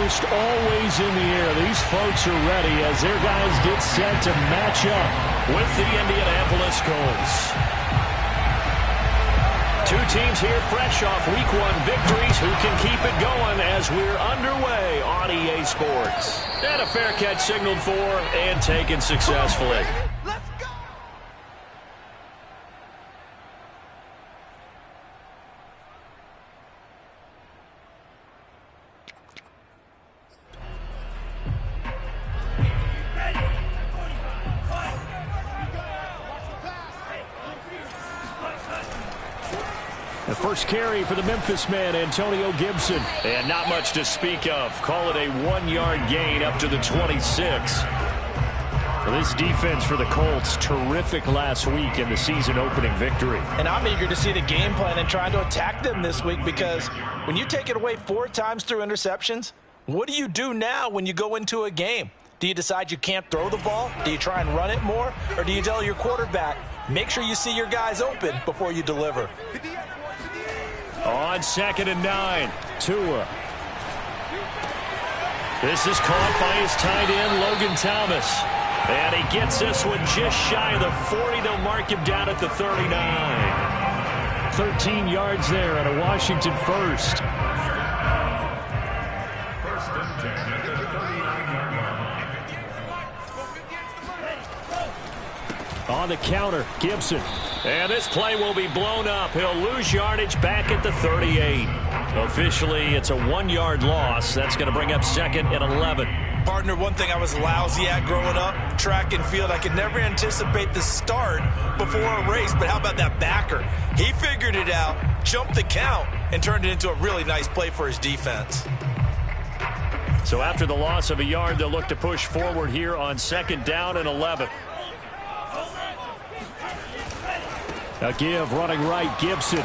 post always in the air. These folks are ready as their guys get set to match up with the Indianapolis Colts. Two teams here fresh off Week 1 victories. Who can keep it going as we're underway on EA Sports? And a fair catch signaled for and taken successfully. The first carry for the Memphis man, Antonio Gibson. And not much to speak of. Call it a 1-yard gain up to the 26. Well, this defense for the Colts, terrific last week in the season-opening victory. And I'm eager to see the game plan and trying to attack them this week, because when you take it away 4 times through interceptions, what do you do now when you go into a game? Do you decide you can't throw the ball? Do you try and run it more? Or do you tell your quarterback, make sure you see your guys open before you deliver? On 2nd and 9, Tua. This is caught by his tight end, Logan Thomas. And he gets this one just shy of the 40. They'll mark him down at the 39. 13 yards there on a Washington first. On the counter, Gibson. And this play will be blown up. He'll lose yardage back at the 38. Officially, it's a 1-yard loss. That's going to bring up 2nd and 11. Partner, one thing I was lousy at growing up, track and field, I could never anticipate the start before a race. But how about that backer? He figured it out, jumped the count, and turned it into a really nice play for his defense. So after the loss of a yard, they'll look to push forward here on 2nd down and 11. A give, running right, Gibson.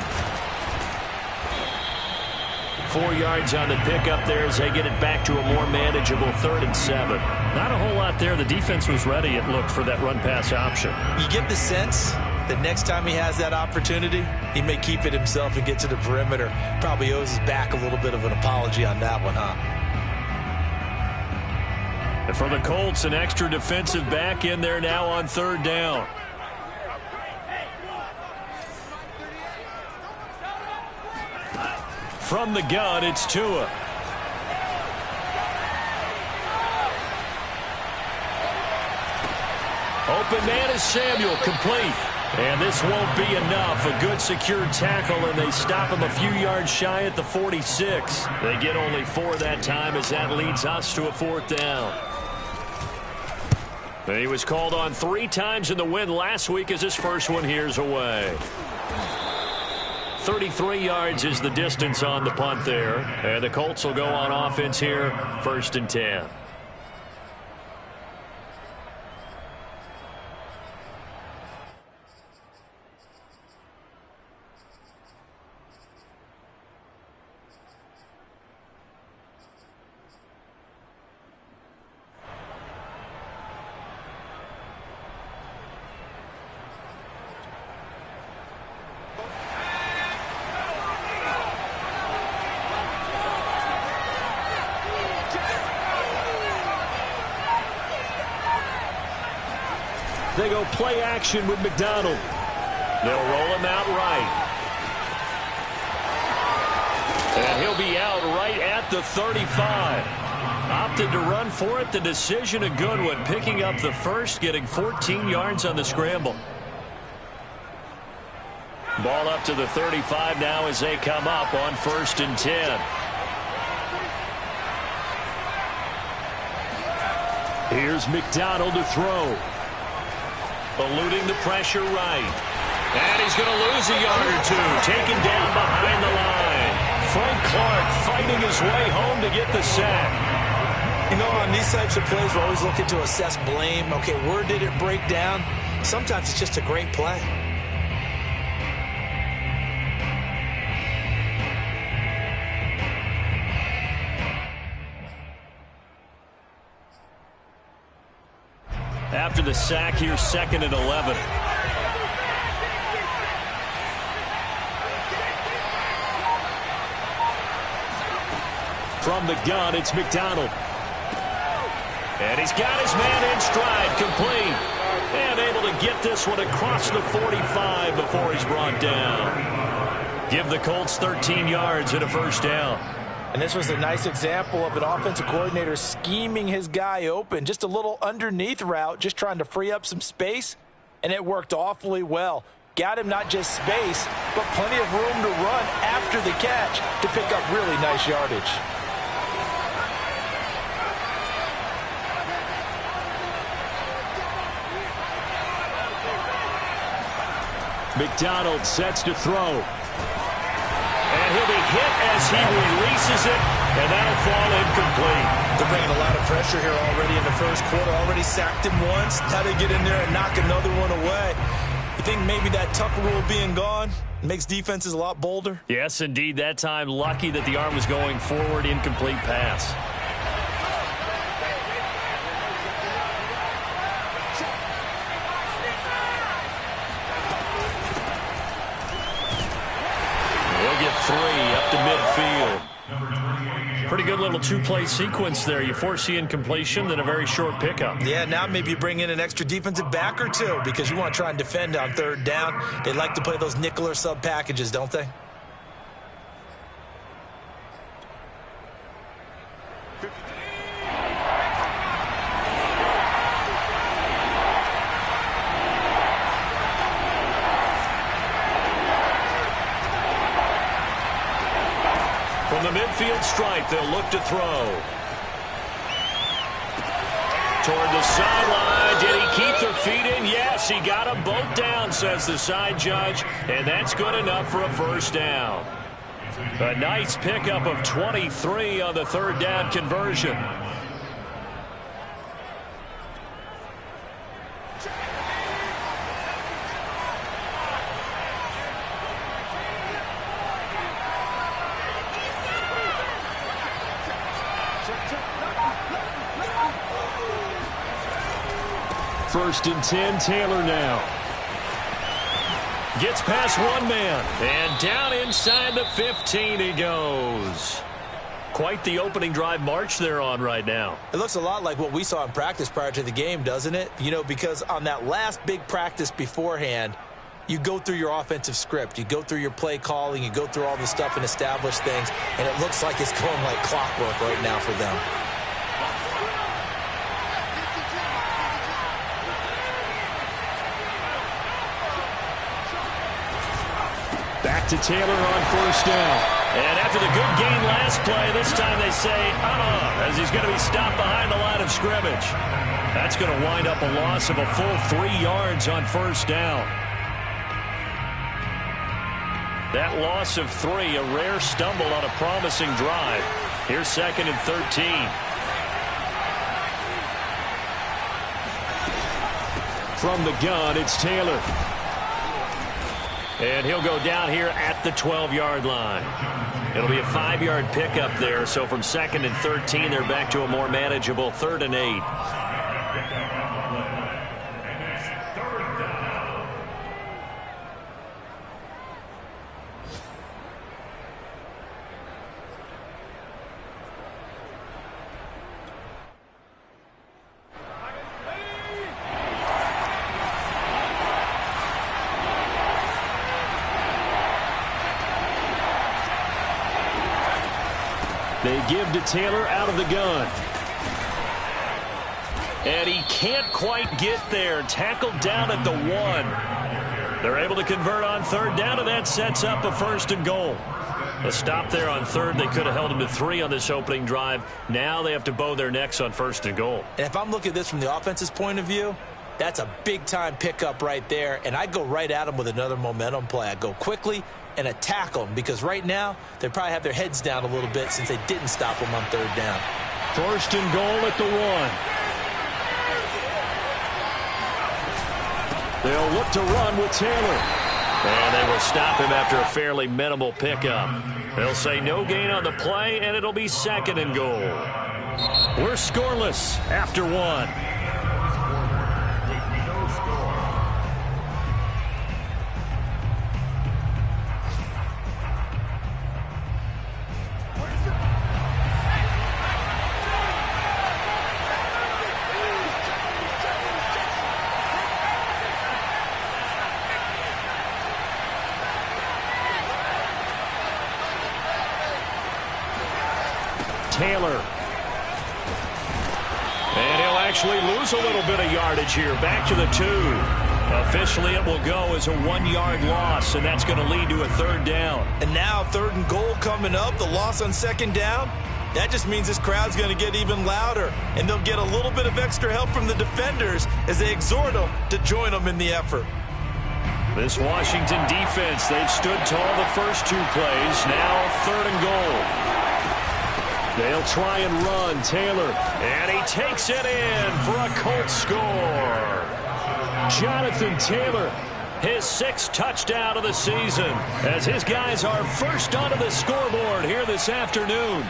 4 yards on the pickup there as they get it back to a more manageable 3rd and 7. Not a whole lot there. The defense was ready, it looked, for that run-pass option. You get the sense that next time he has that opportunity, he may keep it himself and get to the perimeter. Probably owes his back a little bit of an apology on that one, huh? And for the Colts, an extra defensive back in there now on 3rd down. From the gun, it's Tua. Open man is Samuel, complete. And this won't be enough. A good secured tackle, and they stop him a few yards shy at the 46. They get only 4 that time as that leads us to a 4th down. He was called on 3 times in the win last week as his first one here's away. 33 yards is the distance on the punt there. And the Colts will go on offense here, 1st and 10. They go play action with McDonald. They'll roll him out right. And he'll be out right at the 35. Opted to run for it. The decision a good one. Picking up the first, getting 14 yards on the scramble. Ball up to the 35 now as they come up on 1st and 10. Here's McDonald to throw. Eluding the pressure right. And he's going to lose a yard or 2. Taken down behind the line. Frank Clark fighting his way home to get the sack. You know, on these types of plays, we're always looking to assess blame. Okay, where did it break down? Sometimes it's just a great play. After the sack, here's 2nd and 11. From the gun, it's McDonald. And he's got his man in stride, complete. And able to get this one across the 45 before he's brought down. Give the Colts 13 yards and a first down. And this was a nice example of an offensive coordinator scheming his guy open. Just a little underneath route, just trying to free up some space. And it worked awfully well. Got him not just space, but plenty of room to run after the catch to pick up really nice yardage. McDonald sets to throw. And he'll be hit as he releases it, and that'll fall incomplete. They're bringing a lot of pressure here already in the first quarter. Already sacked him once. How to get in there and knock another one away. You think maybe that Tucker rule being gone makes defenses a lot bolder? Yes, indeed. That time, lucky that the arm was going forward, incomplete pass. They'll get 3 up to midfield. Pretty good little two-play sequence there. You force the incompletion, then a very short pickup. Yeah, now maybe you bring in an extra defensive back or two because you want to try and defend on third down. They like to play those nickel or sub packages, don't they? From the midfield stripe, they'll look to throw. Toward the sideline. Did he keep their feet in? Yes, he got them both down, says the side judge. And that's good enough for a first down. A nice pickup of 23 on the third down conversion. First and 10, Taylor now. Gets past one man, and down inside the 15 he goes. Quite the opening drive march they're on right now. It looks a lot like what we saw in practice prior to the game, doesn't it? You know, because on that last big practice beforehand, you go through your offensive script. You go through your play calling. You go through all the stuff and establish things, and it looks like it's going like clockwork right now for them. Back to Taylor on first down. And after the good gain last play, this time they say, as he's going to be stopped behind the line of scrimmage. That's going to wind up a loss of a full 3 yards on first down. That loss of 3, a rare stumble on a promising drive. Here's second and 13. From the gun, it's Taylor. And he'll go down here at the 12-yard line. It'll be a 5-yard pickup there. So from second and 13, they're back to a more manageable 3rd and 8. They give to Taylor out of the gun. And he can't quite get there. Tackled down at the 1. They're able to convert on third down, and that sets up a 1st and goal. A stop there on third. They could have held him to 3 on this opening drive. Now they have to bow their necks on 1st and goal. And if I'm looking at this from the offense's point of view, that's a big-time pickup right there. And I go right at them with another momentum play. I go quickly and attack them because right now they probably have their heads down a little bit since they didn't stop them on third down. 1st and goal at the 1. They'll look to run with Taylor. And they will stop him after a fairly minimal pickup. They'll say no gain on the play, and it'll be 2nd and goal. We're scoreless after 1. Taylor. And he'll actually lose a little bit of yardage here. Back to the 2. Officially, it will go as a 1-yard loss, and that's going to lead to a 3rd down. And now 3rd and goal coming up. The loss on 2nd down. That just means this crowd's going to get even louder, and they'll get a little bit of extra help from the defenders as they exhort them to join them in the effort. This Washington defense, they've stood tall the first 2 plays. Now 3rd and goal. They'll try and run. Taylor, and he takes it in for a Colts score. Jonathan Taylor, his 6th touchdown of the season, as his guys are first onto the scoreboard here this afternoon.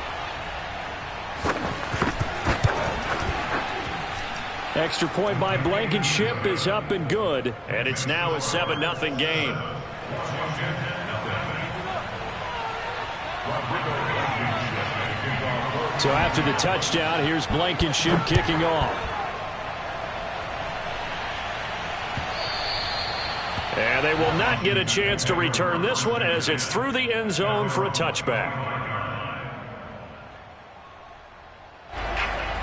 Extra point by Blankenship is up and good, and it's now a 7-0 game. So after the touchdown, here's Blankenship kicking off. And they will not get a chance to return this one as it's through the end zone for a touchback.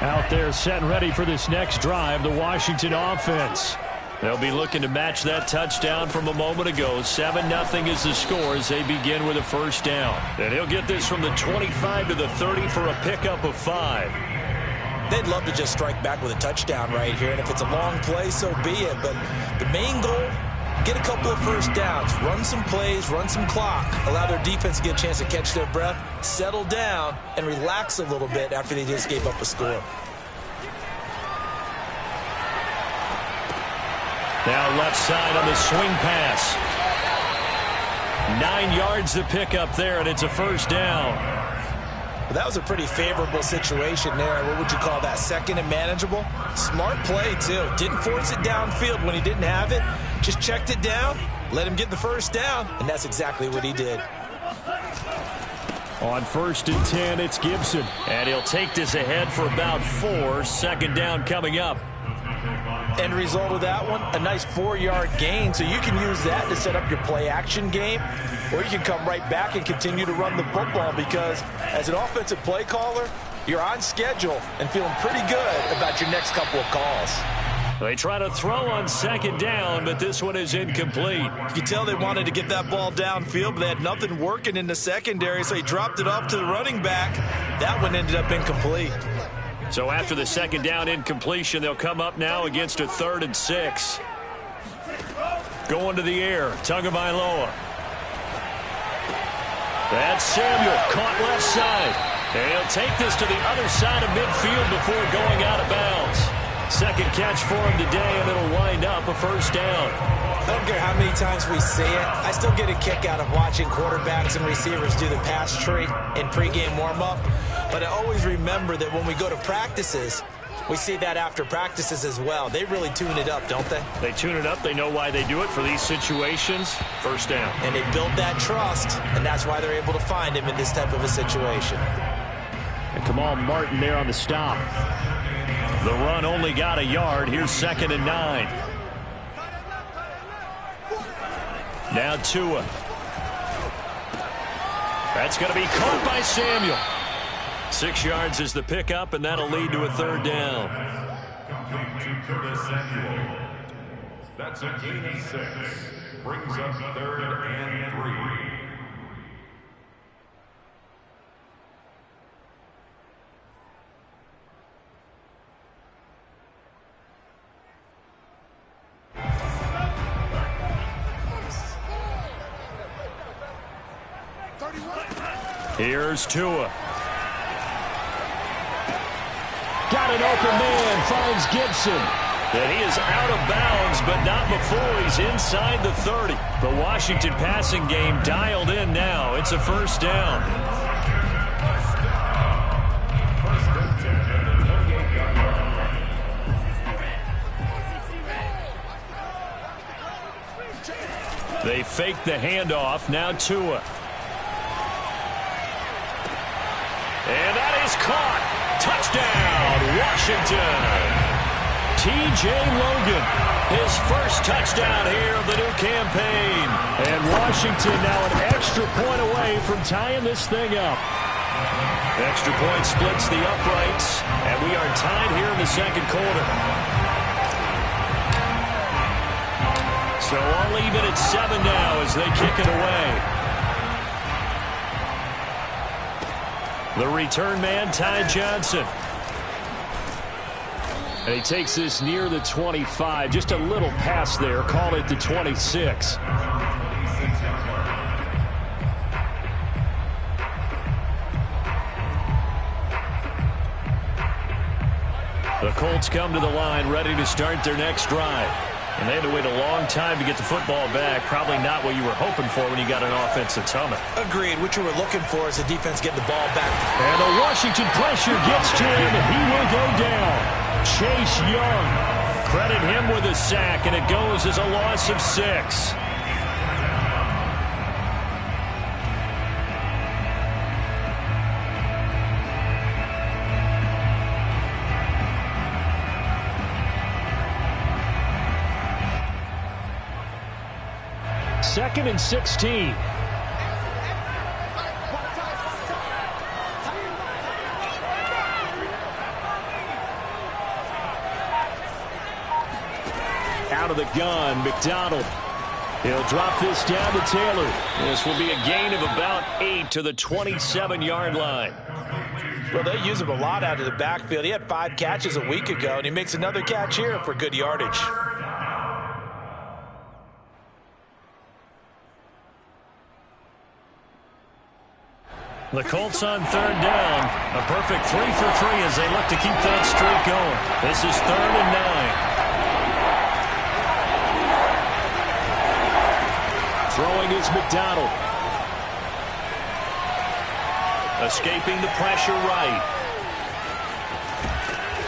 Out there set and ready for this next drive, the Washington offense. They'll be looking to match that touchdown from a moment ago. 7-0 is the score as they begin with a 1st down. And he'll get this from the 25 to the 30 for a pickup of 5. They'd love to just strike back with a touchdown right here, and if it's a long play, so be it. But the main goal, get a couple of 1st downs, run some plays, run some clock, allow their defense to get a chance to catch their breath, settle down, and relax a little bit after they just gave up a score. Now left side on the swing pass. 9 yards to pick up there, and it's a 1st down. Well, that was a pretty favorable situation there. What would you call that? 2nd and manageable? Smart play, too. Didn't force it downfield when he didn't have it. Just checked it down, let him get the 1st down, and that's exactly what he did. On 1st and 10, it's Gibson. And he'll take this ahead for about 4. 2nd down coming up. End result of that one, a nice 4-yard gain, so you can use that to set up your play-action game, or you can come right back and continue to run the football because as an offensive play caller, you're on schedule and feeling pretty good about your next couple of calls. They try to throw on 2nd down, but this one is incomplete. You can tell they wanted to get that ball downfield, but they had nothing working in the secondary, so he dropped it off to the running back. That one ended up incomplete. So after the 2nd down incompletion, they'll come up now against a 3rd and 6. Going to the air, Tagovailoa. That's Samuel, caught left side. And he'll take this to the other side of midfield before going out of bounds. 2nd catch for him today, and it'll wind up a 1st down. I don't care how many times we see it. I still get a kick out of watching quarterbacks and receivers do the pass tree in pregame warm-up. But I always remember that when we go to practices, we see that after practices as well. They really tune it up, don't they? They tune it up. They know why they do it for these situations. 1st down. And they build that trust, and that's why they're able to find him in this type of a situation. And Kamal Martin there on the stop. The run only got a yard. Here's 2nd and 9. Now Tua. That's going to be caught by Samuel. 6 yards is the pickup, and that'll lead to a 3rd down. Complete to Curtis Samuel. That's a gain of 6. Brings up 3rd and 3. Here's Tua. Got an open man, finds Gibson. And he is out of bounds, but not before he's inside the 30. The Washington passing game dialed in now. It's a 1st down. They fake the handoff. Now Tua. And that is caught. Touchdown, Washington. T.J. Logan, his 1st touchdown here of the new campaign. And Washington now an extra point away from tying this thing up. Extra point splits the uprights, and we are tied here in the second quarter. So all even at 7 now as they kick it away. The return man, Ty Johnson. And he takes this near the 25. Just a little pass there. Call it the 26. The Colts come to the line ready to start their next drive. And they had to wait a long time to get the football back. Probably not what you were hoping for when you got an offensive tunnel. Agreed. What you were looking for is the defense getting the ball back. And the Washington pressure gets to him, and he will go down. Chase Young. Credit him with a sack, and it goes as a loss of 6. Second and 16. Out of the gun, McDonald. He'll drop this down to Taylor. This will be a gain of about 8 to the 27-yard line. Well, they use him a lot out of the backfield. He had 5 catches a week ago, and he makes another catch here for good yardage. The Colts on third down. A perfect 3 for 3 as they look to keep that streak going. This is 3rd and 9. Throwing is McDonald. Escaping the pressure right.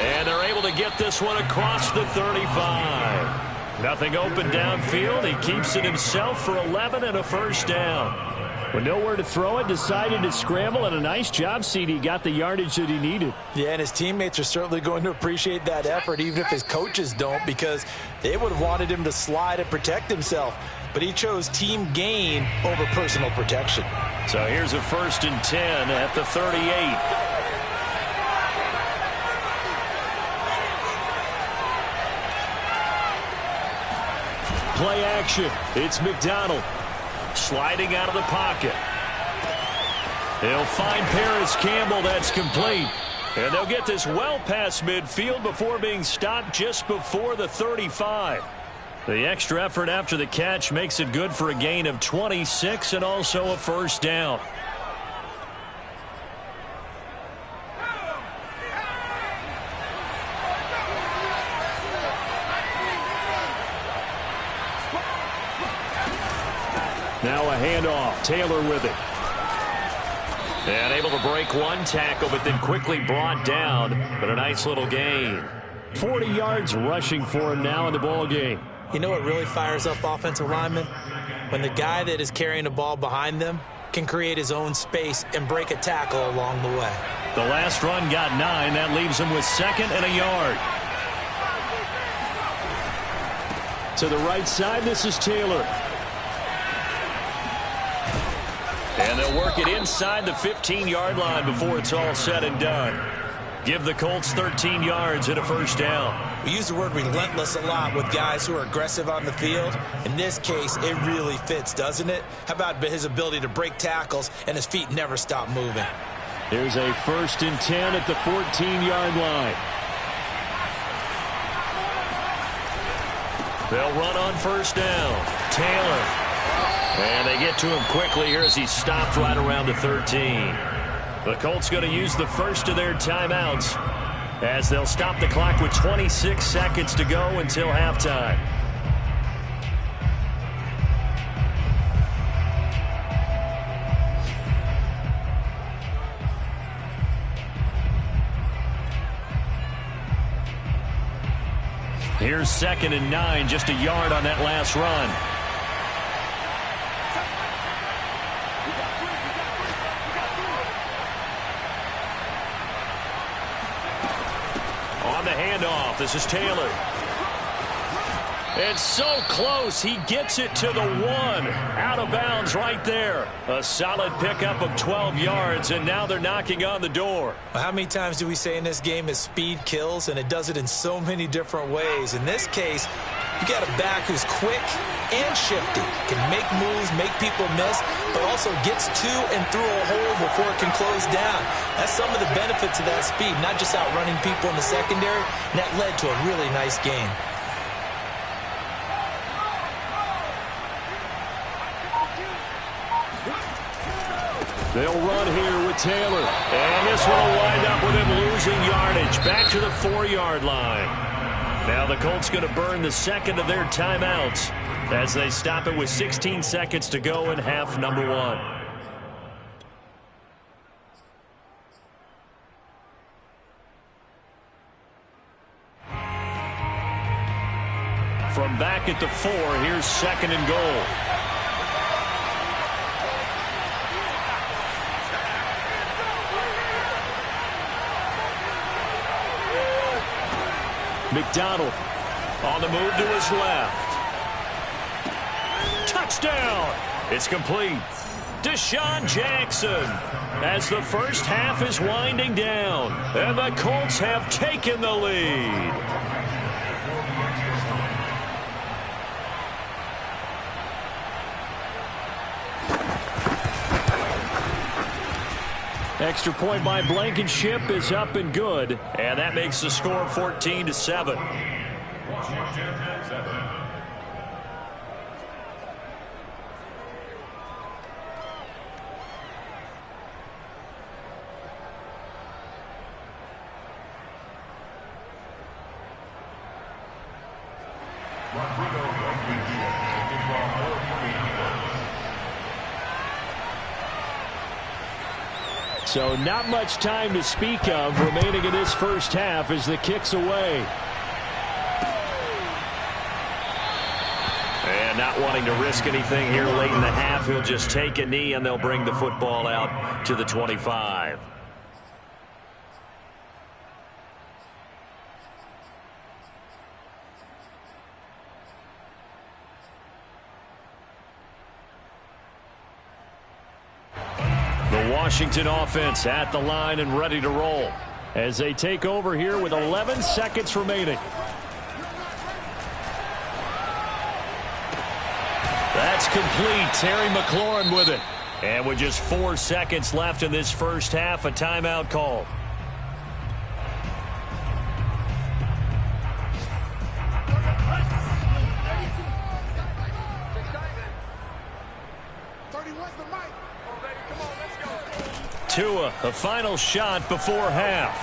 And they're able to get this one across the 35. Nothing open downfield. He keeps it himself for 11 and a first down. With nowhere to throw it, decided to scramble, and a nice job, CD. Got the yardage that he needed. Yeah, and his teammates are certainly going to appreciate that effort, even if his coaches don't, because they would have wanted him to slide and protect himself. But he chose team gain over personal protection. So here's a 1st and 10 at the 38. Play action. It's McDonald. Sliding out of the pocket. They'll find Paris Campbell. That's complete. And they'll get this well past midfield before being stopped just before the 35. The extra effort after the catch makes it good for a gain of 26 and also a first down. Now a handoff. Taylor with it. And able to break one tackle, but then quickly brought down. But a nice little gain. 40 yards rushing for him now in the ball game. You know what really fires up offensive linemen? When the guy that is carrying the ball behind them can create his own space and break a tackle along the way. The last run got 9. That leaves him with 2nd and a yard. To the right side, this is Taylor. And they'll work it inside the 15-yard line before it's all said and done. Give the Colts 13 yards and a first down. We use the word relentless a lot with guys who are aggressive on the field. In this case, it really fits, doesn't it? How about his ability to break tackles and his feet never stop moving? There's a 1st and 10 at the 14-yard line. They'll run on first down. Taylor. And they get to him quickly here as he stopped right around the 13. The Colts going to use the first of their timeouts as they'll stop the clock with 26 seconds to go until halftime. Here's 2nd and 9, just a yard on that last run. On the handoff, this is Taylor. It's so close. He gets it to the 1. Out of bounds right there. A solid pickup of 12 yards, and now they're knocking on the door. How many times do we say in this game is speed kills, and it does it in so many different ways. In this case, you got a back who's quick and shifty, can make moves, make people miss, but also gets to and through a hole before it can close down. That's some of the benefits of that speed, not just outrunning people in the secondary, and that led to a really nice game. They'll run here with Taylor. And this one will wind up with him losing yardage. Back to the 4-yard line. Now the Colts going to burn the second of their timeouts as they stop it with 16 seconds to go in half number 1. From back at the 4, here's 2nd and goal. McDonald on the move to his left. Touchdown! It's complete. Deshaun Jackson as the first half is winding down. And the Colts have taken the lead. Extra point by Blankenship is up and good, and that makes the score 14-7. Washington 7. So not much time to speak of remaining in this first half as the kick's away. And not wanting to risk anything here late in the half, he'll just take a knee and they'll bring the football out to the 25. Washington offense at the line and ready to roll as they take over here with 11 seconds remaining. That's complete. Terry McLaurin with it. And with just 4 seconds left in this first half, a timeout call. Tua, a final shot before half.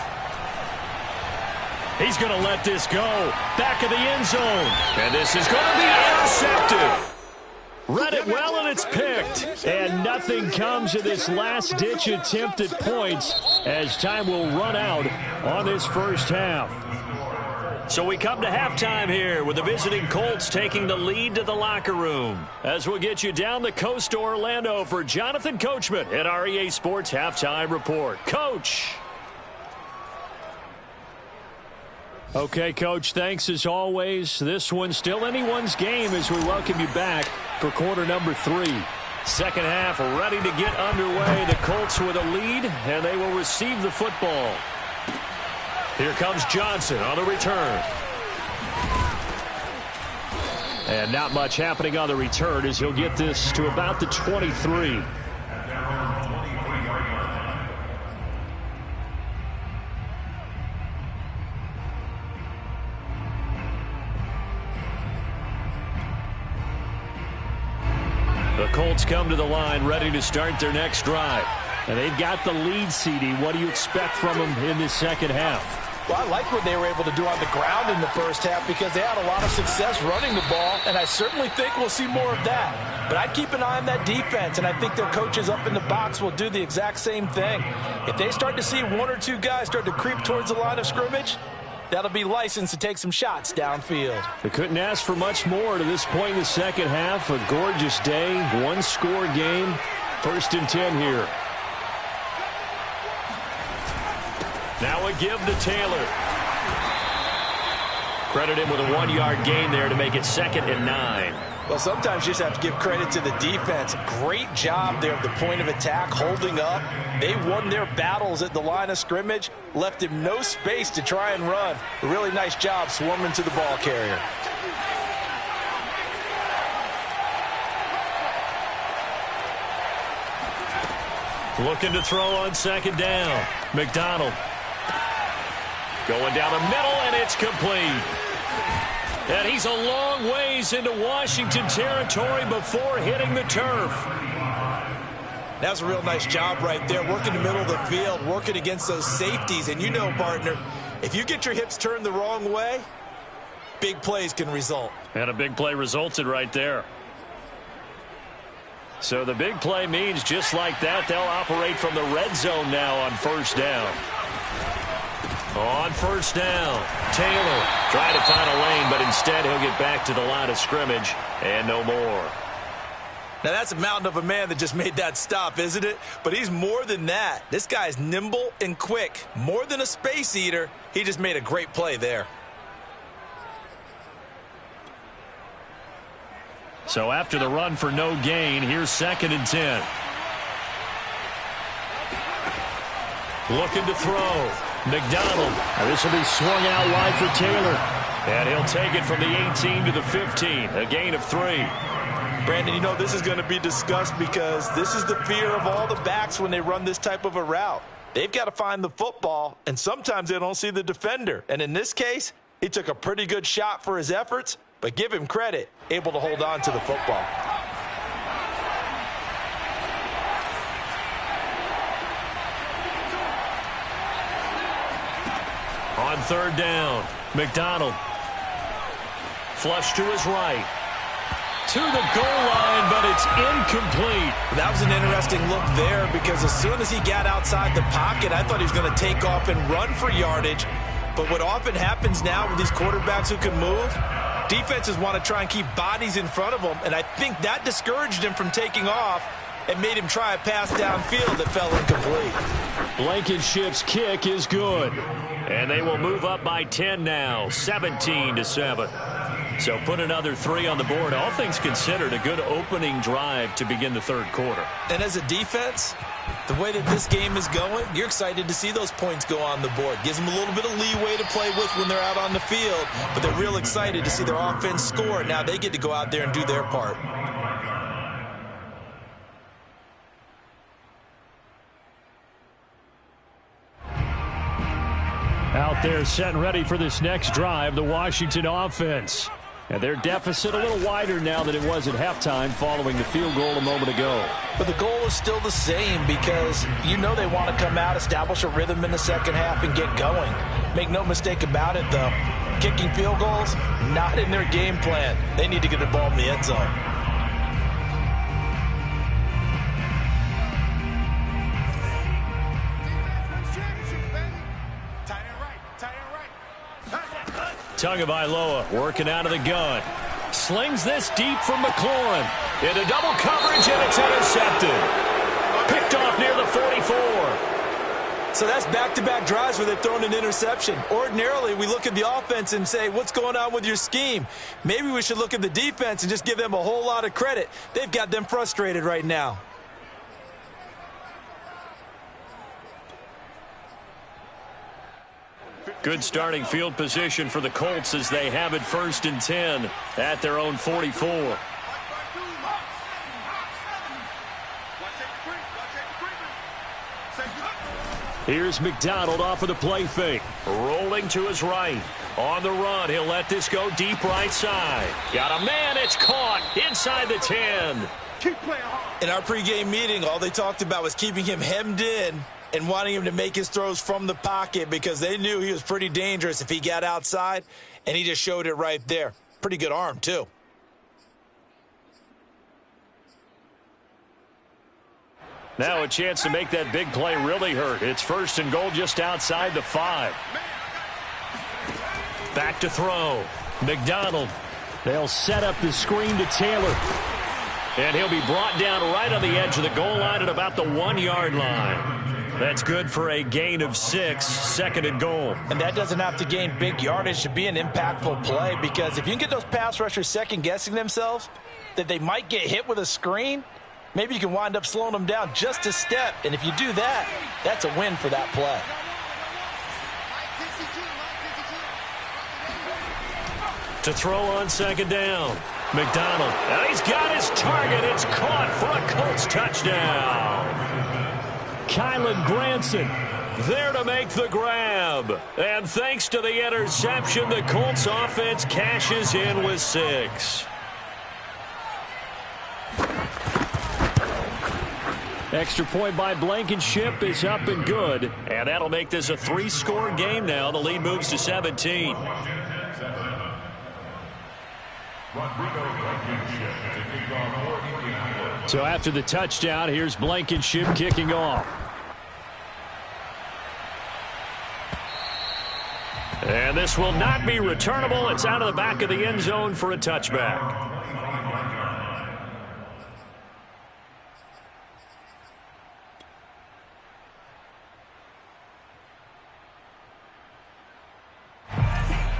He's going to let this go. Back of the end zone. And this is going to be intercepted. Read it well, and it's picked. And nothing comes of this last-ditch attempt at points as time will run out on this first half. So we come to halftime here with the visiting Colts taking the lead to the locker room. As we'll get you down the coast to Orlando for Jonathan Coachman at our EA Sports Halftime Report. Coach. Okay, Coach, thanks as always. This one's still anyone's game as we welcome you back for quarter number 3. Second half ready to get underway. The Colts with a lead, and they will receive the football. Here comes Johnson on the return. And not much happening on the return as he'll get this to about the 23. The Colts come to the line ready to start their next drive. And they've got the lead, CD. What do you expect from them in this second half? Well, I like what they were able to do on the ground in the first half because they had a lot of success running the ball, and I certainly think we'll see more of that. But I'd keep an eye on that defense, and I think their coaches up in the box will do the exact same thing. If they start to see 1 or 2 guys start to creep towards the line of scrimmage, that'll be licensed to take some shots downfield. They couldn't ask for much more to this point in the second half. A gorgeous day, 1-score game. 1st and 10 here. Now a give to Taylor. Credit him with a 1-yard gain there to make it 2nd and 9. Well, sometimes you just have to give credit to the defense. Great job there at the point of attack, holding up. They won their battles at the line of scrimmage, left him no space to try and run. A really nice job swarming to the ball carrier. Looking to throw on 2nd down. McDonald going down the middle, and it's complete. And he's a long ways into Washington territory before hitting the turf. That's a real nice job right there, working the middle of the field, working against those safeties. And you know, partner, if you get your hips turned the wrong way, big plays can result. And a big play resulted right there. So the big play means just like that, they'll operate from the red zone now on 1st down. On 1st down, Taylor trying to find a lane, but instead he'll get back to the line of scrimmage and no more. Now that's a mountain of a man that just made that stop, isn't it? But he's more than that. This guy's nimble and quick. More than a space eater, he just made a great play there. So after the run for no gain, here's 2nd and 10. Looking to throw. McDonald. This will be swung out wide for Taylor. And he'll take it from the 18 to the 15. A gain of 3. Brandon, you know this is going to be discussed because this is the fear of all the backs when they run this type of a route. They've got to find the football, and sometimes they don't see the defender. And in this case, he took a pretty good shot for his efforts, but give him credit, able to hold on to the football. On 3rd down, McDonald. Flush to his right. To the goal line, but it's incomplete. That was an interesting look there because as soon as he got outside the pocket, I thought he was going to take off and run for yardage. But what often happens now with these quarterbacks who can move, defenses want to try and keep bodies in front of them, and I think that discouraged him from taking off and made him try a pass downfield that fell incomplete. Blankenship's kick is good. And they will move up by 10 now, 17-7. So put another 3 on the board. All things considered, a good opening drive to begin the 3rd quarter. And as a defense, the way that this game is going, you're excited to see those points go on the board. Gives them a little bit of leeway to play with when they're out on the field, but they're real excited to see their offense score. Now they get to go out there and do their part. Out there set and ready for this next drive, the Washington offense. And their deficit a little wider now than it was at halftime following the field goal a moment ago. But the goal is still the same because you know they want to come out, establish a rhythm in the second half, and get going. Make no mistake about it, though. Kicking field goals, not in their game plan. They need to get the ball in the end zone. Tagovailoa working out of the gun. Slings this deep from McLaurin. Into double coverage, and it's intercepted. Picked off near the 44. So that's back-to-back drives where they've thrown an interception. Ordinarily, we look at the offense and say, what's going on with your scheme? Maybe we should look at the defense and just give them a whole lot of credit. They've got them frustrated right now. Good starting field position for the Colts as they have it 1st and 10 at their own 44. Here's McDonald off of the play fake. Rolling to his right. On the run, he'll let this go deep right side. Got a man, it's caught inside the 10. In our pregame meeting, all they talked about was keeping him hemmed in and wanting him to make his throws from the pocket because they knew he was pretty dangerous if he got outside, and he just showed it right there. Pretty good arm, too. Now a chance to make that big play really hurt. It's 1st and goal just outside the 5. Back to throw. McDonald. They'll set up the screen to Taylor. And he'll be brought down right on the edge of the goal line at about the 1-yard line. That's good for a gain of 6, 2nd and goal. And that doesn't have to gain big yardage to be an impactful play, because if you can get those pass rushers second-guessing themselves, that they might get hit with a screen, maybe you can wind up slowing them down just a step. And if you do that, that's a win for that play. To throw on 2nd down. McDonald. And he's got his target. It's caught for a Colts touchdown. Kylan Granson there to make the grab. And thanks to the interception, the Colts offense cashes in with 6. Extra point by Blankenship is up and good. And that'll make this a 3-score game now. The lead moves to 17. So after the touchdown, here's Blankenship kicking off. And this will not be returnable. It's out of the back of the end zone for a touchback.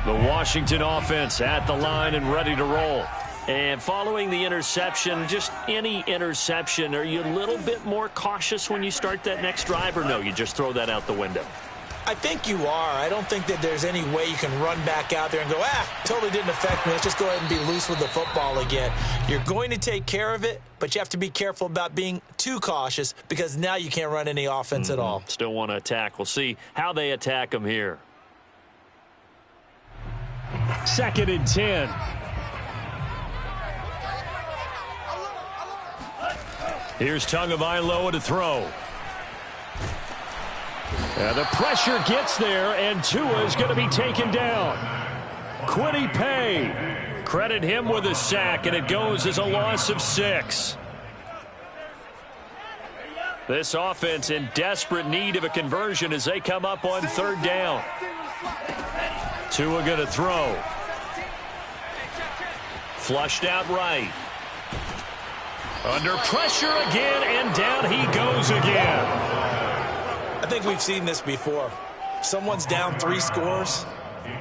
The Washington offense at the line and ready to roll. And following the interception, just any interception, are you a little bit more cautious when you start that next drive, or no, you just throw that out the window? I think you are. I don't think that there's any way you can run back out there and go, totally didn't affect me. Let's just go ahead and be loose with the football again. You're going to take care of it, but you have to be careful about being too cautious, because now you can't run any offense at all. Still want to attack. We'll see how they attack them here. 2nd and 10. Here's Tagovailoa to throw. And the pressure gets there, and Tua is going to be taken down. Kwity Paye. Credit him with a sack, and it goes as a loss of 6. This offense in desperate need of a conversion as they come up on 3rd down. Tua going to throw. Flushed out right. Under pressure again, and down he goes again. I think we've seen this before. Someone's down 3 scores.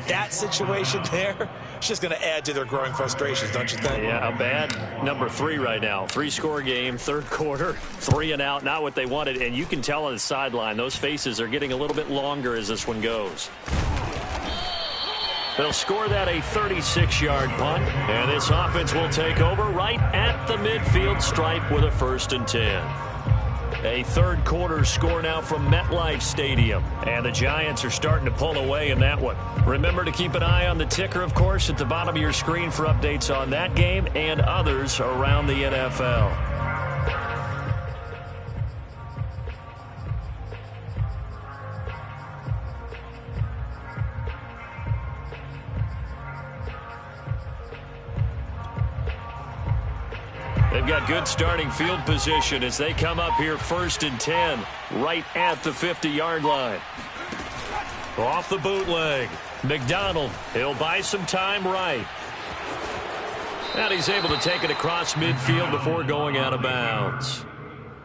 That situation there, it's just going to add to their growing frustrations, don't you think? Yeah, a bad number 3 right now. 3-score game, 3rd quarter, 3 and out, not what they wanted. And you can tell on the sideline, those faces are getting a little bit longer as this one goes. They'll score that a 36-yard punt, and this offense will take over right at the midfield stripe with a 1st and 10. A 3rd quarter score now from MetLife Stadium, and the Giants are starting to pull away in that one. Remember to keep an eye on the ticker, of course, at the bottom of your screen for updates on that game and others around the NFL. They've got good starting field position as they come up here 1st and 10, right at the 50-yard line. Off the bootleg. McDonald, he'll buy some time right. And he's able to take it across midfield before going out of bounds.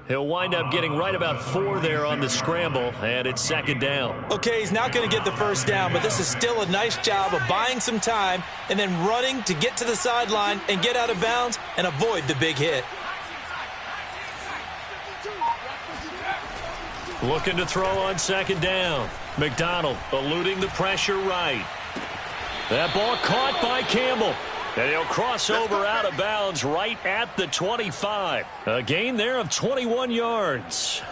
He'll wind up getting right about 4 there on the scramble, and it's 2nd down. Okay, he's not going to get the 1st down, but this is still a nice job of buying some time and then running to get to the sideline and get out of bounds and avoid the big hit. Looking to throw on 2nd down. McDonald eluding the pressure right. That ball caught by Campbell. And he'll cross over out of bounds right at the 25. A gain there of 21 yards.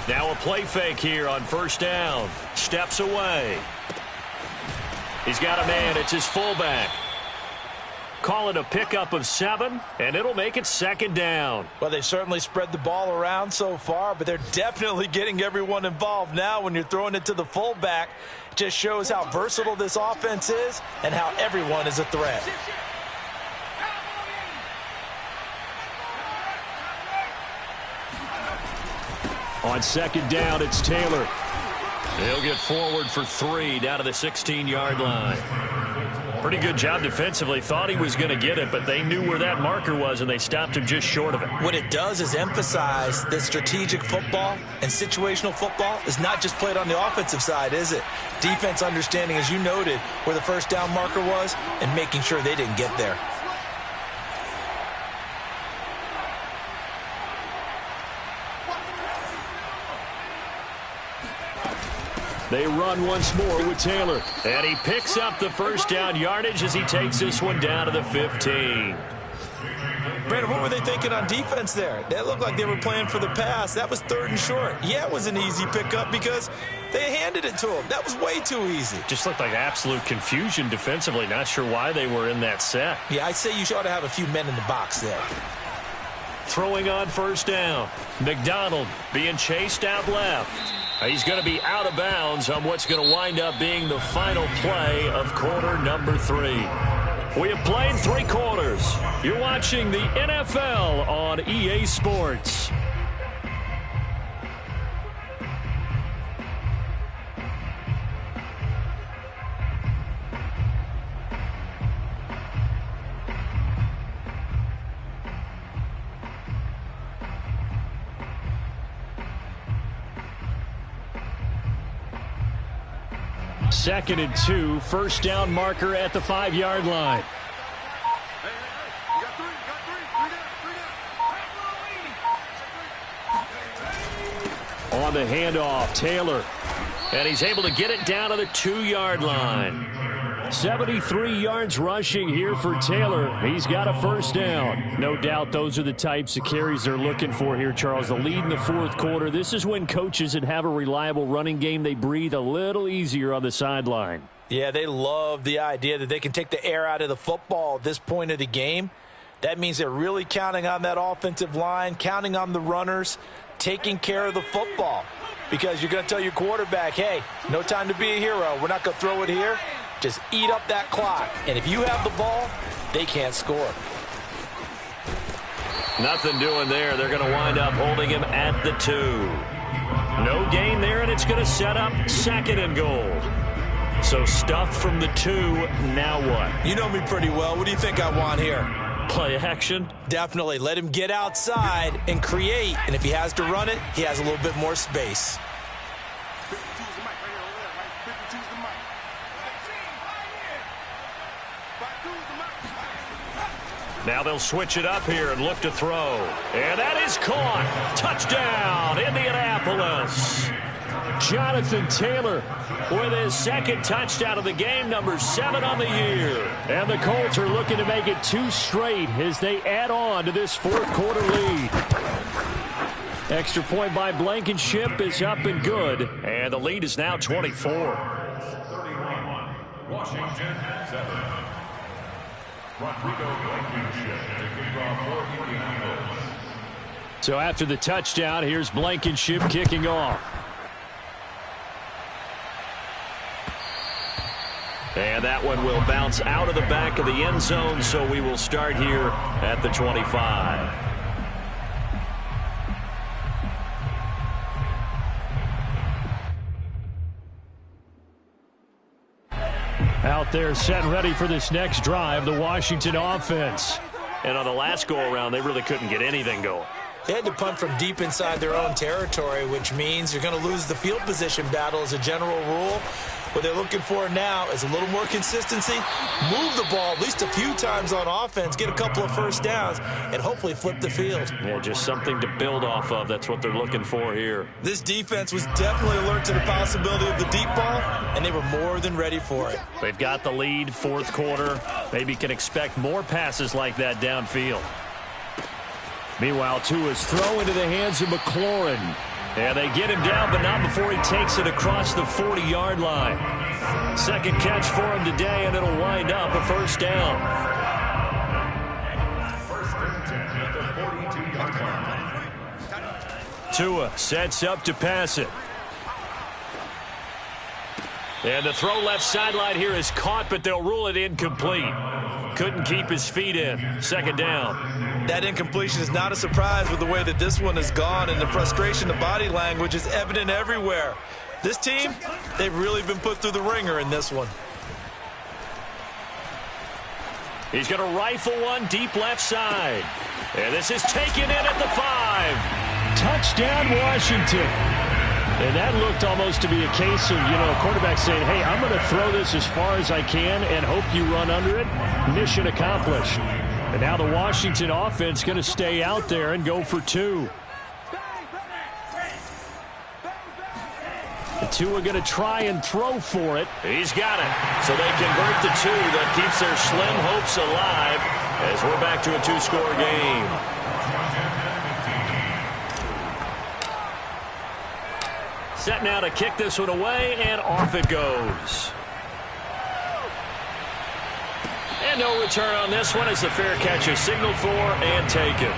Now a play fake here on 1st down. Steps away. He's got a man. It's his fullback. Call it a pickup of 7, and it'll make it 2nd down. Well, they've certainly spread the ball around so far, but they're definitely getting everyone involved now when you're throwing it to the fullback. It just shows how versatile this offense is and how everyone is a threat. On second down, it's Taylor. He'll get forward for 3 down to the 16-yard line. Pretty good job defensively. Thought he was going to get it, but they knew where that marker was, and they stopped him just short of it. What it does is emphasize that strategic football and situational football is not just played on the offensive side, is it? Defense understanding, as you noted, where the first down marker was and making sure they didn't get there. They run once more with Taylor. And he picks up the first down yardage as he takes this one down to the 15. Brandon, what were they thinking on defense there? That looked like they were playing for the pass. That was 3rd and short. Yeah, it was an easy pickup because they handed it to him. That was way too easy. Just looked like absolute confusion defensively. Not sure why they were in that set. Yeah, I'd say you ought to have a few men in the box there. Throwing on first down. McDonald being chased out left. He's going to be out of bounds on what's going to wind up being the final play of quarter number 3. We have played 3 quarters. You're watching the NFL on EA Sports. Second and 2, first down marker at the 5-yard line. On the handoff, Taylor. And he's able to get it down to the 2-yard line. 73 yards rushing here for Taylor. He's got a first down. No doubt those are the types of carries they're looking for here, Charles. The lead in the 4th quarter. This is when coaches that have a reliable running game, they breathe a little easier on the sideline. Yeah, they love the idea that they can take the air out of the football at this point of the game. That means they're really counting on that offensive line, counting on the runners, taking care of the football. Because you're going to tell your quarterback, hey, no time to be a hero. We're not going to throw it here. Just eat up that clock. And if you have the ball, they can't score. Nothing doing there. They're going to wind up holding him at the 2. No gain there, and it's going to set up 2nd and goal. So stuffed from the 2, now what? You know me pretty well. What do you think I want here? Play action? Definitely. Let him get outside and create. And if he has to run it, he has a little bit more space. Now they'll switch it up here and look to throw. And that is caught. Touchdown, Indianapolis. Jonathan Taylor with his 2nd touchdown of the game, number 7 on the year. And the Colts are looking to make it 2 straight as they add on to this 4th quarter lead. Extra point by Blankenship is up and good. And the lead is now 24. 31, Washington 7. Rodrigo Blankenship to kick off for Indianapolis. So after the touchdown, here's Blankenship kicking off. And that one will bounce out of the back of the end zone, so we will start here at the 25. Out there set and ready for this next drive, the Washington offense. And on the last go-around, they really couldn't get anything going. They had to punt from deep inside their own territory, which means you're going to lose the field position battle as a general rule. What they're looking for now is a little more consistency, move the ball at least a few times on offense, get a couple of first downs, and hopefully flip the field. Yeah, just something to build off of. That's what they're looking for here. This defense was definitely alert to the possibility of the deep ball, and they were more than ready for it. They've got the lead, 4th quarter. Maybe can expect more passes like that downfield. Meanwhile, Tua's throw into the hands of McLaurin. And they get him down, but not before he takes it across the 40-yard line. 2nd catch for him today, and it'll wind up a first down. First and 10 at the 42-yard line. Tua sets up to pass it. And the throw left sideline here is caught, but they'll rule it incomplete. Couldn't keep his feet in. 2nd down. That incompletion is not a surprise with the way that this one has gone, and the frustration, the body language is evident everywhere. This team, they've really been put through the ringer in this one. He's going to rifle one deep left side. And this is taken in at the 5. Touchdown, Washington. And that looked almost to be a case of, a quarterback saying, hey, I'm going to throw this as far as I can and hope you run under it. Mission accomplished. And now the Washington offense going to stay out there and go for 2. The 2 are going to try and throw for it. He's got it. So they convert the 2. That keeps their slim hopes alive as we're back to a 2-score game. Set now to kick this one away, and off it goes. And no return on this one as the fair catch is signaled for and taken.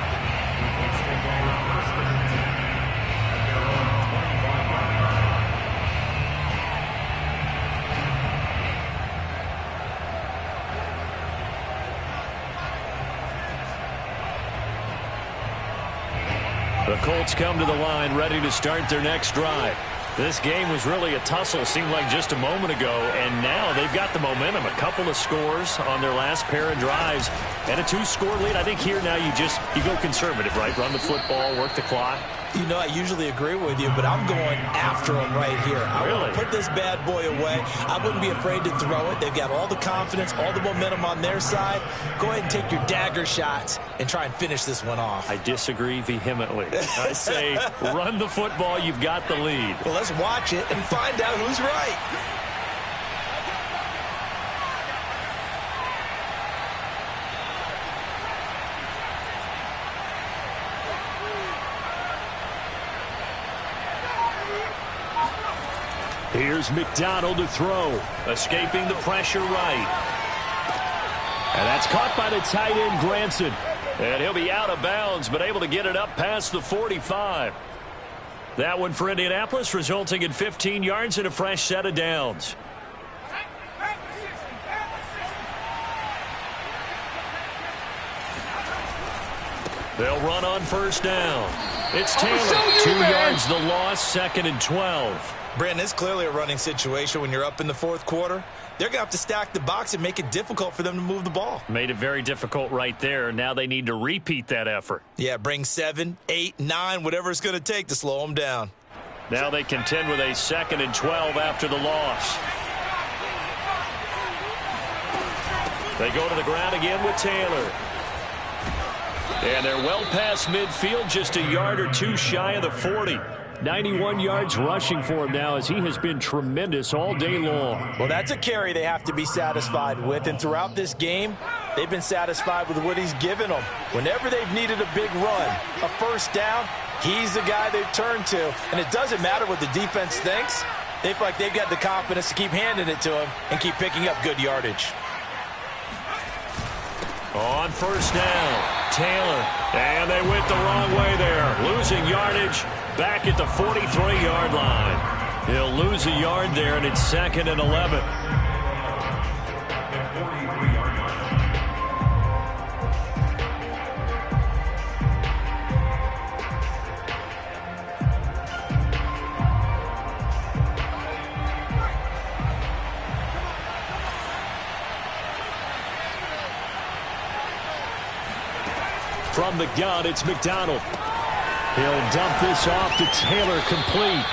The Colts come to the line ready to start their next drive. This game was really a tussle, seemed like just a moment ago, and now they've got the momentum. A couple of scores on their last pair of drives and a 2-score lead. I think here now you go conservative, right? Run the football, work the clock. I usually agree with you, but I'm going after them right here. I want to put this bad boy away. I wouldn't be afraid to throw it. They've got all the confidence, all the momentum on their side. Go ahead and take your dagger shots and try and finish this one off. I disagree vehemently. I say run the football. You've got the lead. Well, let's watch it and find out who's right. Here's McDonald to throw. Escaping the pressure right. And that's caught by the tight end, Granson. And he'll be out of bounds, but able to get it up past the 45. That one for Indianapolis, resulting in 15 yards and a fresh set of downs. They'll run on first down. It's Taylor. 2 yards the loss, 2nd and 12. Brandon, it's clearly a running situation when you're up in the 4th quarter. They're going to have to stack the box and make it difficult for them to move the ball. Made it very difficult right there. Now they need to repeat that effort. Yeah, bring 7, 8, 9, whatever it's going to take to slow them down. Now they contend with a 2nd and 12 after the loss. They go to the ground again with Taylor. And they're well past midfield, just a yard or 2 shy of the 40. 91 yards rushing for him now as he has been tremendous all day long. Well, that's a carry they have to be satisfied with. And throughout this game, they've been satisfied with what he's given them. Whenever they've needed a big run, a first down, he's the guy they've turned to. And it doesn't matter what the defense thinks. They feel like they've got the confidence to keep handing it to him and keep picking up good yardage. On first down, Taylor. And they went the wrong way there. Losing yardage back at the 43-yard line. He'll lose a yard there, and it's 2nd and 11. From the gun, it's McDonald. He'll dump this off to Taylor, complete.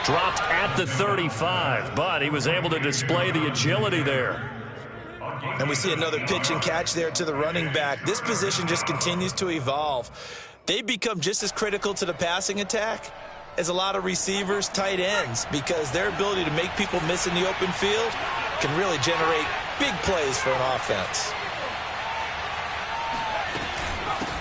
Dropped at the 35, but he was able to display the agility there. And we see another pitch and catch there to the running back. This position just continues to evolve. They become just as critical to the passing attack as a lot of receivers, tight ends, because their ability to make people miss in the open field can really generate big plays for an offense.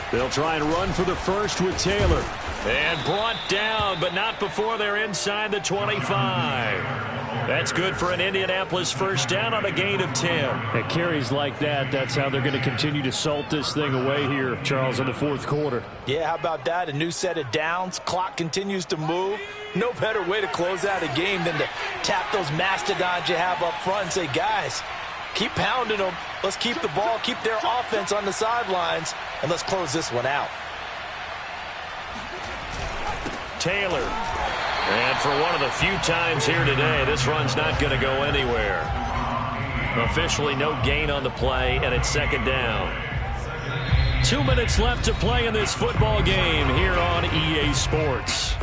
They'll try and run for the first with Taylor. And brought down, but not before they're inside the 25. That's good for an Indianapolis first down on a gain of 10. At carries like that, that's how they're going to continue to salt this thing away here, Charles, in the 4th quarter. Yeah, how about that? A new set of downs. Clock continues to move. No better way to close out a game than to tap those mastodons you have up front and say, guys, Keep pounding them. Let's keep the ball, keep their offense on the sidelines, and let's close this one out. Taylor. And for one of the few times here today, this run's not going to go anywhere. Officially no gain on the play, and it's second down. 2 minutes left to play in this football game here on EA Sports.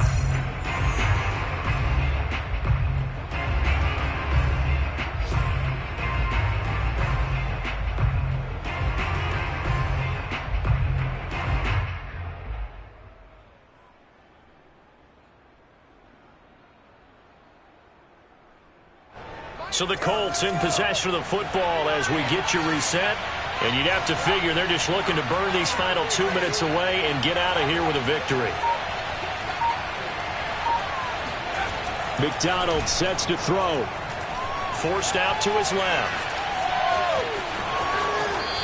So the Colts in possession of the football as we get you reset. And you'd have to figure they're just looking to burn these final 2 minutes away and get out of here with a victory. McDonald sets to throw. Forced out to his left.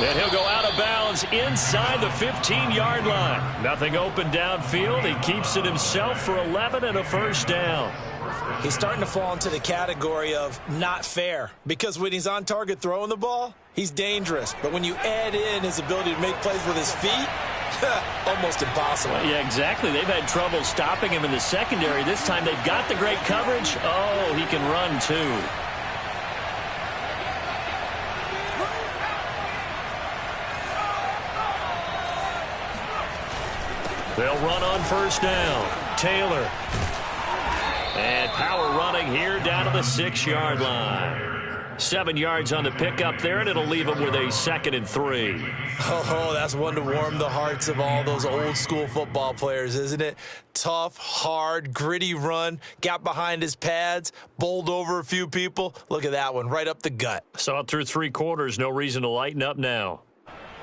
And he'll go out of bounds inside the 15-yard line. Nothing open downfield. He keeps it himself for 11 and a first down. He's starting to fall into the category of not fair, because when he's on target throwing the ball, he's dangerous. But when you add in his ability to make plays with his feet, almost impossible. Yeah, exactly. They've had trouble stopping him in the secondary. This time they've got the great coverage. Oh, he can run too. They'll run on first down. Taylor. And power running here down to the 6-yard line. 7 yards on the pickup there, and it'll leave them with a 2nd and 3. Oh, that's one to warm the hearts of all those old-school football players, isn't it? Tough, hard, gritty run, got behind his pads, bowled over a few people. Look at that one, right up the gut. Saw it through 3 quarters, no reason to lighten up now.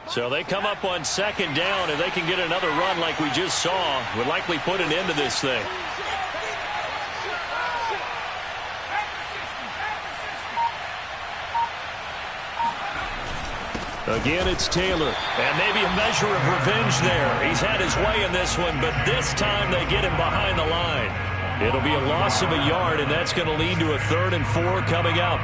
So they come up on second down, and they can get another run like we just saw. Would likely put an end to this thing. Again, it's Taylor, and maybe a measure of revenge there. He's had his way in this one, but this time they get him behind the line. It'll be a loss of a yard, and that's going to lead to a 3rd and 4 coming up.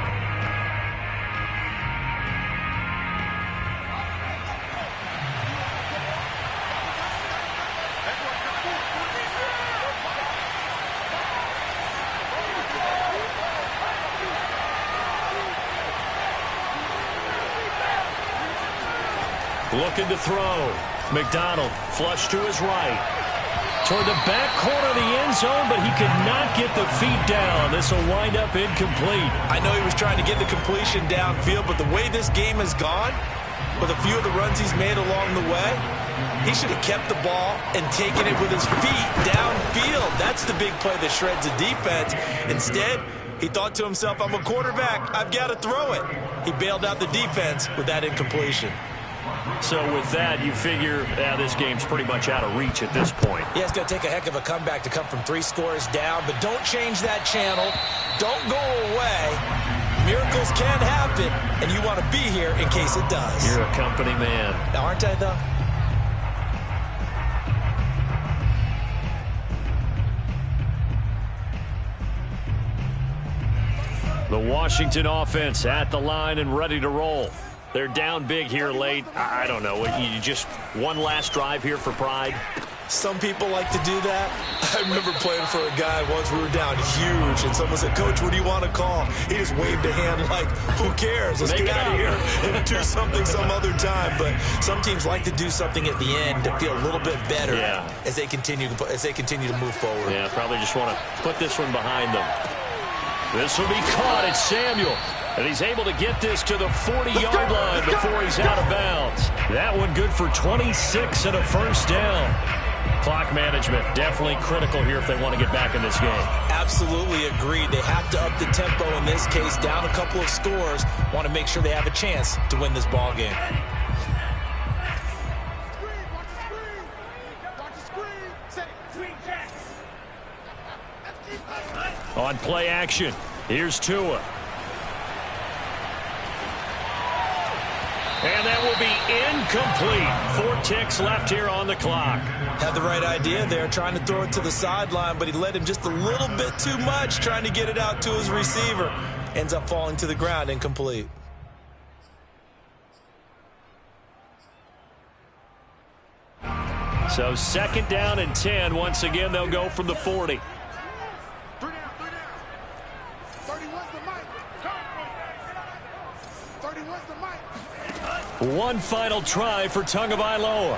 Looking to throw. McDonald flush to his right. Toward the back corner of the end zone, but he could not get the feet down. This will wind up incomplete. I know he was trying to get the completion downfield, but the way this game has gone, with a few of the runs he's made along the way, he should have kept the ball and taken it with his feet downfield. That's the big play that shreds the defense. Instead, he thought to himself, I'm a quarterback. I've got to throw it. He bailed out the defense with that incompletion. So with that, you figure this game's pretty much out of reach at this point. Yeah, it's going to take a heck of a comeback to come from 3 scores down, but don't change that channel. Don't go away. Miracles can happen, and you want to be here in case it does. You're a company man. Now, aren't I, though? The Washington offense at the line and ready to roll. They're down big here late. I don't know. You just one last drive here for pride? Some people like to do that. I remember playing for a guy once. We were down huge, and someone said, Coach, what do you want to call? He just waved a hand like, who cares? Let's get out of here and do something some other time. But some teams like to do something at the end to feel a little bit better as they continue to move forward. Yeah, probably just want to put this one behind them. This will be caught. It's Samuel. And he's able to get this to the 40-yard line before he's out of bounds. That one good for 26 and a first down. Clock management definitely critical here if they want to get back in this game. Absolutely agreed. They have to up the tempo in this case, down a couple of scores. Want to make sure they have a chance to win this ball game. On play action, here's Tua. And that will be incomplete. 4 ticks left here on the clock. Had the right idea there, trying to throw it to the sideline, but he led him just a little bit too much, trying to get it out to his receiver. Ends up falling to the ground, incomplete. So 2nd down and 10. Once again, they'll go from the 40. 3 down. 31's the mic. 31's the mic. One final try for Tagovailoa.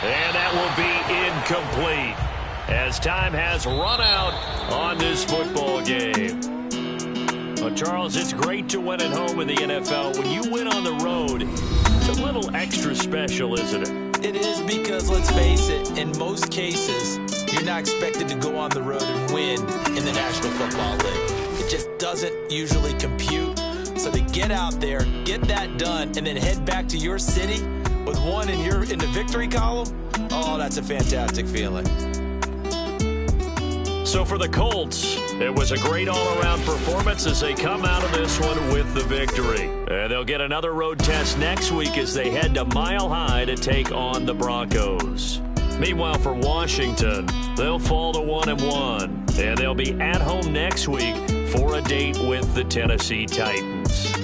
And that will be incomplete, as time has run out on this football game. Well, Charles, it's great to win at home in the NFL. When you win on the road, it's a little extra special, isn't it? It is, because, let's face it, in most cases, you're not expected to go on the road and win in the National Football League. It just doesn't usually compute. So to get out there, get that done, and then head back to your city with one in the victory column, oh, that's a fantastic feeling. So for the Colts, it was a great all-around performance as they come out of this one with the victory. And they'll get another road test next week as they head to Mile High to take on the Broncos. Meanwhile, for Washington, they'll fall to 1-1, and they'll be at home next week for a date with the Tennessee Titans.